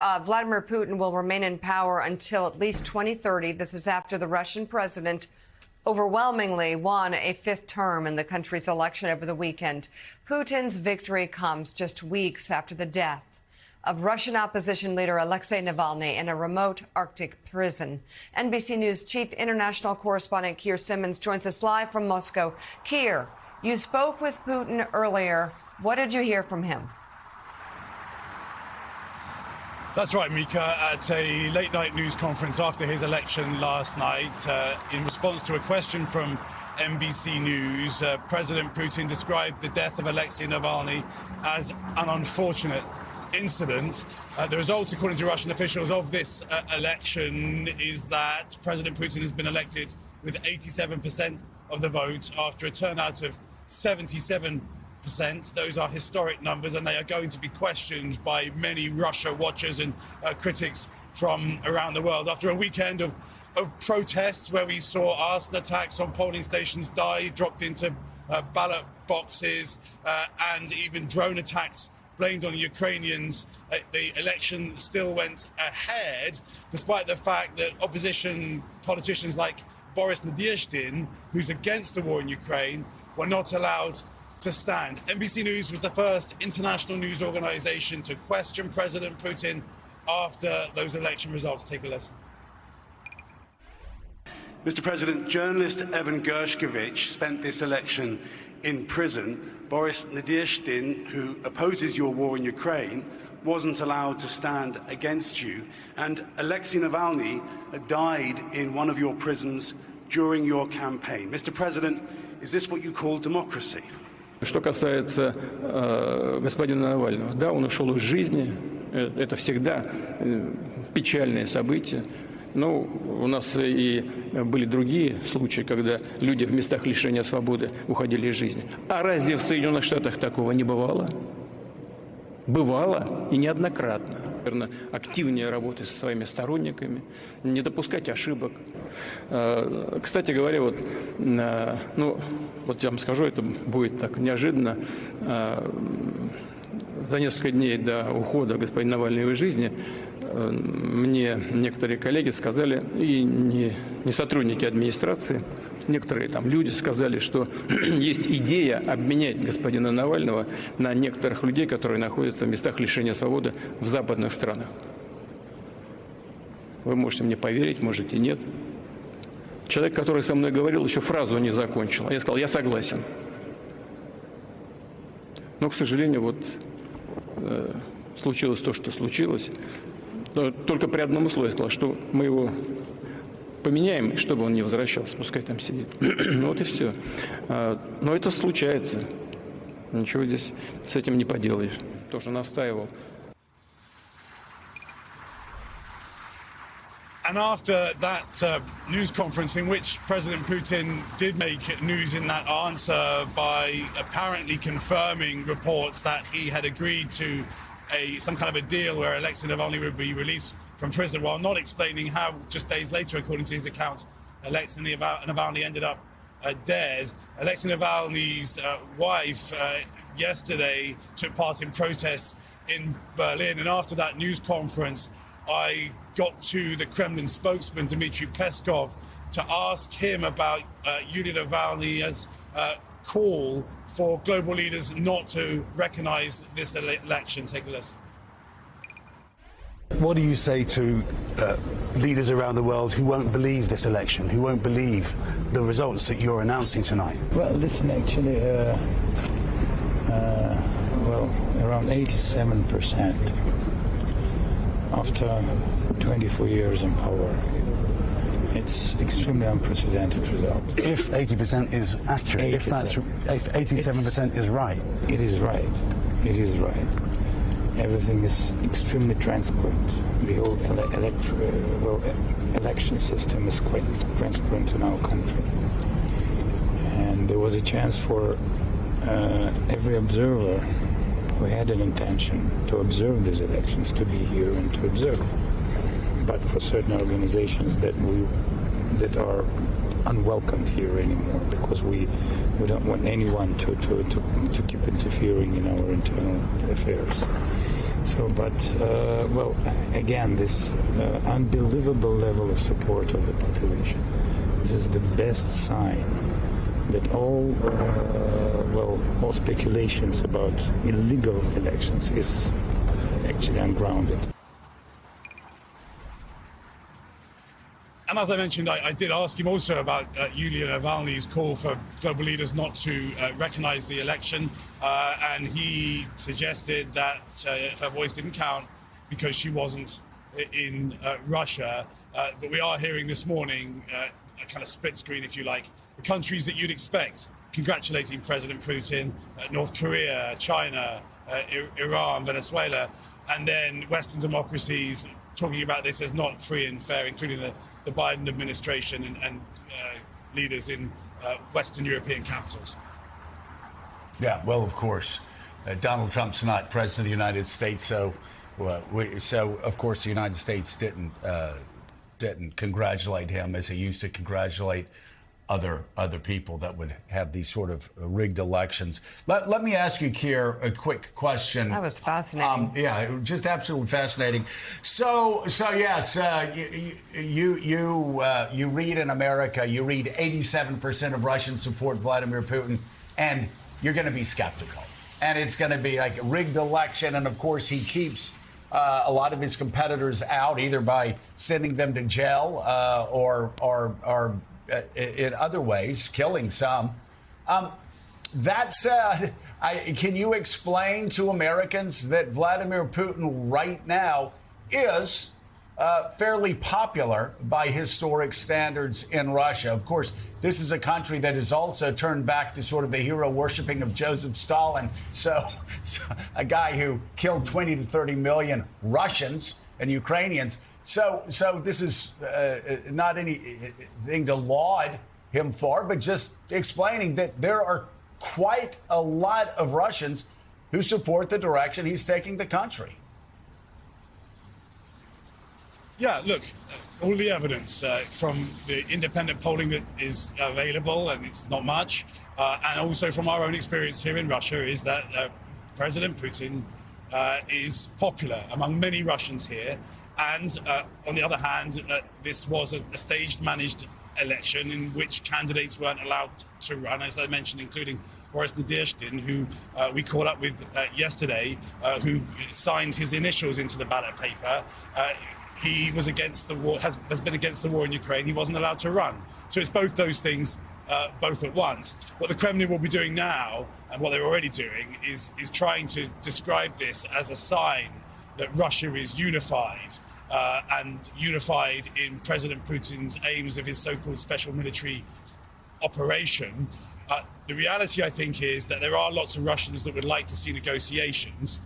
Vladimir Putin will remain in power until at least 2030. This is after the Russian president overwhelmingly won a fifth term in the country's election over the weekend. Putin's victory comes just weeks after the death of Russian opposition leader Alexei Navalny in a remote Arctic prison. NBC News chief international correspondent Keir Simmons joins us live from Moscow. Keir, you spoke with Putin earlier. What did you hear from him? That's right, Mika. At a late-night news conference after his election last night, in response to a question from NBC News, President Putin described the death of Alexei Navalny as an unfortunate incident. The result, according to Russian officials, of this election is that President Putin has been elected with 87% of the vote after a turnout of 77%. Those are historic numbers, and they are going to be questioned by many Russia watchers and critics from around the world. After a weekend of protests where we saw arson attacks on polling stations dropped into ballot boxes, and even drone attacks blamed on the Ukrainians, the election still went ahead, despite the fact that opposition politicians like Boris Nadezhdin, who's against the war in Ukraine, were not allowed to stand. NBC News was the first international news organization to question President Putin after those election results. Take a listen. Mr. President, journalist Evan Gershkovich spent this election in prison. Boris Nadezhdin, who opposes your war in Ukraine, wasn't allowed to stand against you. And Alexei Navalny died in one of your prisons during your campaign. Mr. President, is this what you call democracy? Что касается господина Навального, да, он ушел из жизни, это всегда печальное событие. Но у нас и были другие случаи, когда люди в местах лишения свободы уходили из жизни. А разве в Соединенных Штатах такого не бывало? Бывало и неоднократно. Наверное, активнее работать со своими сторонниками, не допускать ошибок. Кстати говоря, вот я вам скажу, это будет так неожиданно. За несколько дней до ухода господина Навального из жизни мне некоторые коллеги сказали, и не сотрудники администрации, некоторые там люди сказали, что есть идея обменять господина Навального на некоторых людей, которые находятся в местах лишения свободы в западных странах. Вы можете мне поверить, можете нет. Человек, который со мной говорил, еще фразу не закончил. Я сказал, я согласен. Но, к сожалению, вот случилось то, что случилось. Но только при одном условии сказал, что мы его поменяем, чтобы он не возвращался, пускай там сидит. Вот и все. Но это случается. Ничего здесь с этим не поделаешь. Тоже настаивал. And after that news conference in which President Putin did make news in that answer by apparently confirming reports that he had agreed to some kind of a deal where Alexei Navalny would be released from prison, while not explaining how, just days later, according to his account, Alexei Navalny ended up dead. Alexei Navalny's wife yesterday took part in protests in Berlin, and after that news conference, I got to the Kremlin spokesman, Dmitry Peskov, to ask him about Yulia Navalny's call for global leaders not to recognize this election. Take a listen. What do you say to leaders around the world who won't believe this election, who won't believe the results that you're announcing tonight? Well, listen, actually, around 87% after 24 years in power. It's extremely unprecedented result. If 80% is accurate, 80%. if 87% is right. It is right. It is right. Everything is extremely transparent. The whole election system is quite transparent in our country. And there was a chance for every observer who had an intention to observe these elections to be here and to observe. But for certain organizations that are unwelcome here anymore, because we don't want anyone to keep interfering in our internal affairs. So, but, well, again, this unbelievable level of support of the population. This is the best sign that all speculations about illegal elections is actually ungrounded. And as I mentioned, I did ask him also about Yulia Navalny's call for global leaders not to recognize the election. And he suggested that her voice didn't count because she wasn't in Russia. But we are hearing this morning a kind of split screen, if you like, the countries that you'd expect congratulating President Putin, North Korea, China, Iran, Venezuela, and then Western democracies talking about this as not free and fair, including the Biden administration and leaders in Western European capitals. Yeah, well, of course, Donald Trump's not president of the United States, so of course the United States didn't congratulate him as he used to congratulate other people that would have these sort of rigged elections. Let me ask you, Keir, a quick question. That was fascinating. Yeah, just absolutely fascinating. So yes, you read in America, you read 87% of Russians support Vladimir Putin, and you're going to be skeptical. And it's going to be like a rigged election, and of course he keeps a lot of his competitors out, either by sending them to jail or in other ways, killing some. That said, can you explain to Americans that Vladimir Putin right now is fairly popular by historic standards in Russia? Of course, this is a country that has also turned back to sort of the hero worshipping of Joseph Stalin. So a guy who killed 20 to 30 million Russians and Ukrainians. So this is not anything to laud him for, but just explaining that there are quite a lot of Russians who support the direction he's taking the country. Yeah, look, all the evidence from the independent polling that is available, and it's not much, and also from our own experience here in Russia, is that President Putin is popular among many Russians here. And on the other hand, this was a staged, managed election in which candidates weren't allowed to run, as I mentioned, including Boris Nadezhdin, who we caught up with yesterday, who signed his initials into the ballot paper. He was against the war, has been against the war in Ukraine. He wasn't allowed to run. So it's both those things, both at once. What the Kremlin will be doing now, and what they're already doing, is trying to describe this as a sign that Russia is unified, and unified in President Putin's aims of his so-called special military operation. The reality, I think, is that there are lots of Russians that would like to see negotiations,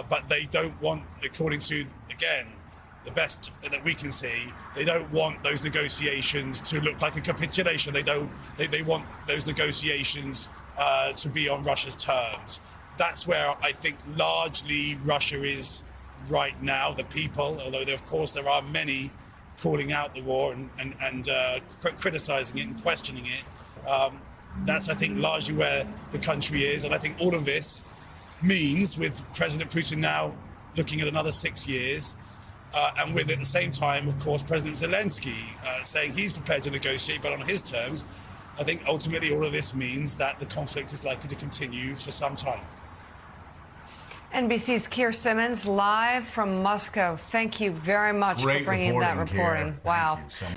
but they don't want, according to, again, the best that we can see, they don't want those negotiations to look like a capitulation. They want those negotiations to be on Russia's terms. That's where I think largely Russia is right now, the people, although of course there are many calling out the war and criticizing it and questioning it. That's, I think, largely where the country is. And I think all of this means, with President Putin now looking at another 6 years, and with, at the same time, of course, President Zelensky saying he's prepared to negotiate, but on his terms, I think ultimately all of this means that the conflict is likely to continue for some time. NBC's Keir Simmons live from Moscow. Thank you very much for bringing that reporting. Keir. Wow. Thank you so much.